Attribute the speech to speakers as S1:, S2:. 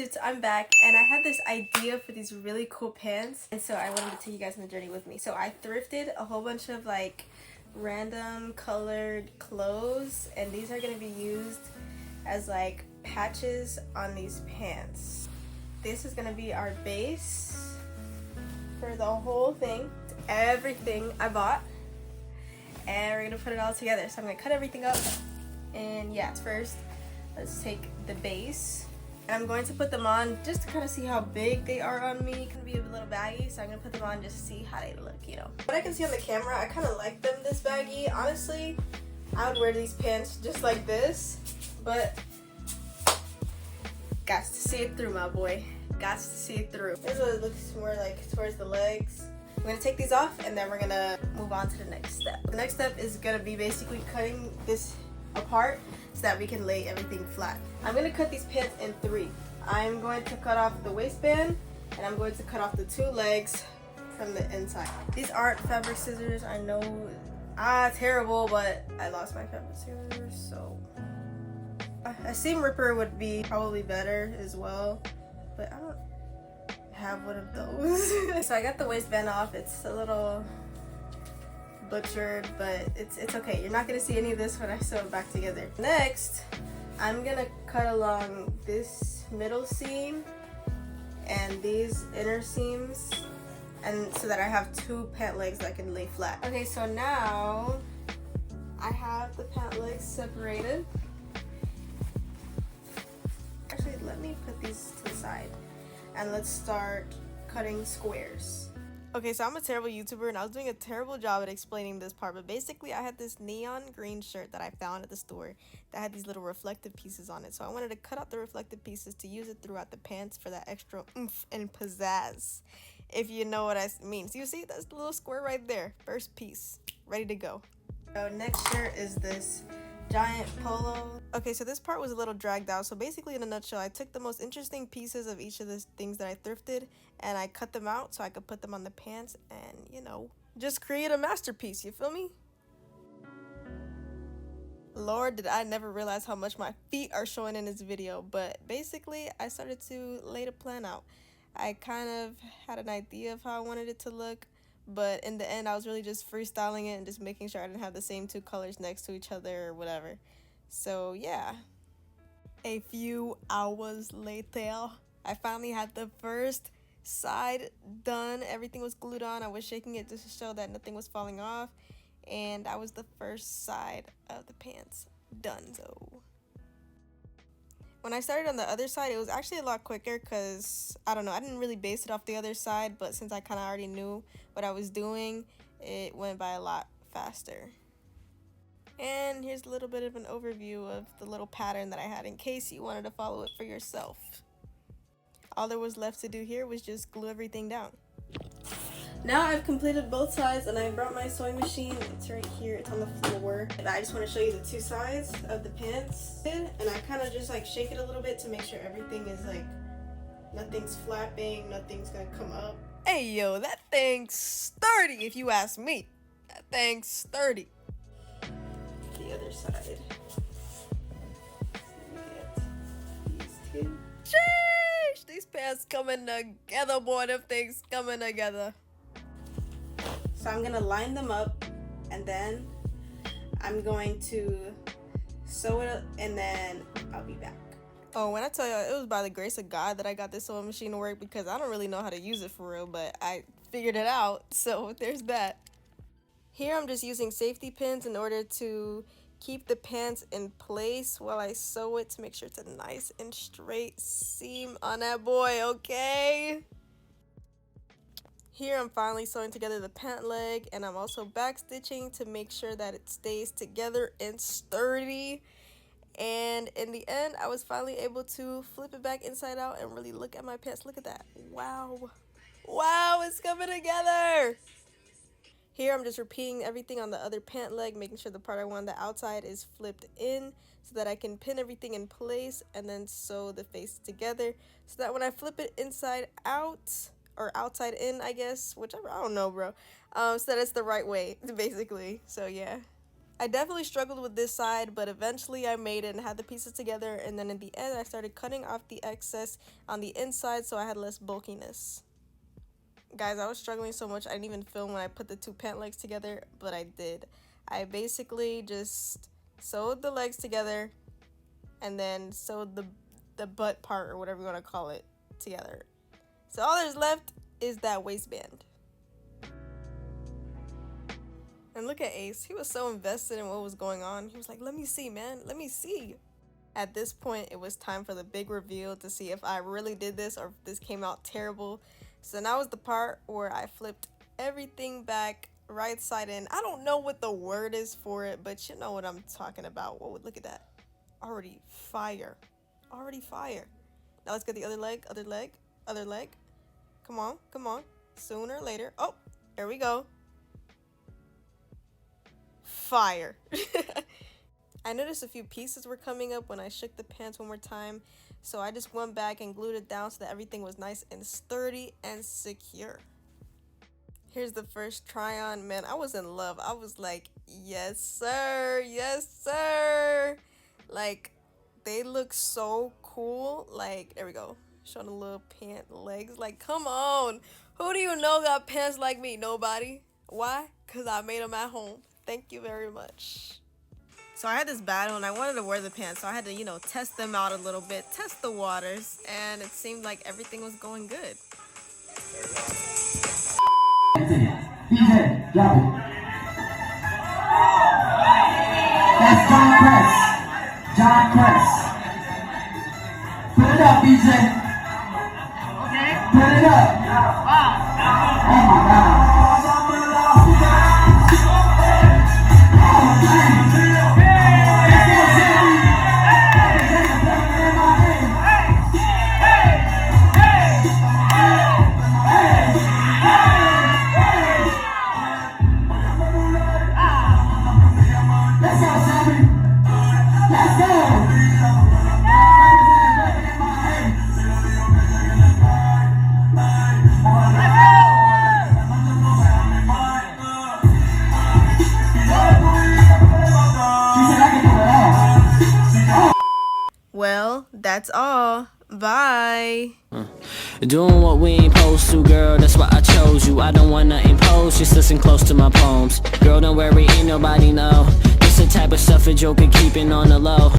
S1: dudes, I'm back and I had this idea for these really cool pants, and so I wanted to take you guys on the journey with me. So I thrifted a whole bunch of like random colored clothes, and these are going to be used as like patches on these pants. This is going to be our base for the whole thing, everything I bought, and we're going to put it all together. So I'm going to cut everything up, and yeah, first let's take the base, and I'm going to put them on just to kind of see how big they are on me. It can be a little baggy, so I'm going to put them on just to see how they look, you know. What I can see on the camera, I kind of like them this baggy. Honestly, I would wear these pants just like this, but got to see it through, my boy. Got to see it through. Here's what it looks more like towards the legs. I'm going to take these off, and then we're going to move on to the next step. The next step is going to be basically cutting this apart so that we can lay everything flat. I'm going to cut these pants in 3. I'm going to cut off the waistband, and I'm going to cut off the 2 legs from the inside. These aren't fabric scissors, I know, terrible, but I lost my fabric scissors, so a seam ripper would be probably better as well, but I don't have one of those. So I got the waistband off. It's a little butchered, but it's okay. You're not gonna see any of this when I sew it back together. Next, I'm gonna cut along this middle seam and these inner seams, and so that I have 2 pant legs that can lay flat. Okay, so now I have the pant legs separated. Actually, let me put these to the side and let's start cutting squares. Okay, so I'm a terrible YouTuber and I was doing a terrible job at explaining this part, but basically I had this neon green shirt that I found at the store that had these little reflective pieces on it. So I wanted to cut out the reflective pieces to use it throughout the pants for that extra oomph and pizzazz, if you know what I mean. So you see, that's the little square right there. First piece, ready to go. So next shirt is this giant polo. Okay, so this part was a little dragged out. So basically, in a nutshell, I took the most interesting pieces of each of the things that I thrifted and I cut them out so I could put them on the pants and, you know, just create a masterpiece, you feel me? Lord, did I never realize how much my feet are showing in this video, but basically I started to lay the plan out. I kind of had an idea of how I wanted it to look, but in the end I was really just freestyling it and just making sure I didn't have the same 2 colors next to each other or whatever. So yeah, a few hours later, I finally had the first side done. Everything was glued on. I was shaking it just to show that nothing was falling off, and that was the first side of the pants done. So when I started on the other side, it was actually a lot quicker because, I don't know, I didn't really base it off the other side, but since I kind of already knew what I was doing, it went by a lot faster. And here's a little bit of an overview of the little pattern that I had in case you wanted to follow it for yourself. All there was left to do here was just glue everything down. Now I've completed both sides and I brought my sewing machine. It's right here, it's on the floor. And I just want to show you the 2 sides of the pants. And I kind of just like shake it a little bit to make sure everything is like, nothing's flapping, nothing's gonna come up. Hey yo, that thing's sturdy if you ask me. That thing's sturdy. The other side. These 2. Sheesh, these pants coming together, boy, them things coming together. So I'm gonna line them up, and then I'm going to sew it up, and then I'll be back. Oh, when I tell you, it was by the grace of God that I got this sewing machine to work, because I don't really know how to use it for real, but I figured it out, so there's that. Here I'm just using safety pins in order to keep the pants in place while I sew it to make sure it's a nice and straight seam on that boy, okay? Here I'm finally sewing together the pant leg, and I'm also back stitching to make sure that it stays together and sturdy. And in the end, I was finally able to flip it back inside out and really look at my pants. Look at that. Wow. Wow, it's coming together. Here I'm just repeating everything on the other pant leg, making sure the part I want on the outside is flipped in so that I can pin everything in place and then sew the face together so that when I flip it inside out, or outside in, I guess, whichever, I don't know, bro, so that it's the right way, basically. So yeah. I definitely struggled with this side, but eventually I made it and had the pieces together, and then in the end I started cutting off the excess on the inside so I had less bulkiness. Guys, I was struggling so much I didn't even film when I put the two pant legs together, but I did. I basically just sewed the legs together and then sewed the butt part, or whatever you want to call it, together. So all there's left is that waistband. And look at Ace. He was so invested in what was going on. He was like, let me see, man. Let me see. At this point, it was time for the big reveal to see if I really did this or if this came out terrible. So now is the part where I flipped everything back right side in. I don't know what the word is for it, but you know what I'm talking about. Whoa, look at that. Already fire. Already fire. Now let's get the other leg, other leg, other leg. Come on, come on. Sooner or later. Oh, there we go. Fire. I noticed a few pieces were coming up when I shook the pants one more time, so I just went back and glued it down so that everything was nice and sturdy and secure. Here's the first try on. Man, I was in love. I was like, yes sir, yes sir. Like, they look so cool. Like, there we go, showing the little pant legs. Like, come on, who do you know got pants like me? Nobody. Why? Because I made them at home. Thank you very much. So I had this battle and I wanted to wear the pants, so I had to, test them out a little bit, test the waters, and it seemed like everything was going good.
S2: DJ, drop it. That's John Press. John Press. Put it up, DJ. Okay. Put it up. Wow. Oh my God.
S1: Well, that's all. Bye.
S3: Doing what we ain't supposed to, girl, that's why I chose you. I don't wanna impose, just listen close to my poems. Girl, don't worry, ain't nobody know. This the type of stuff a joker keeping on the low.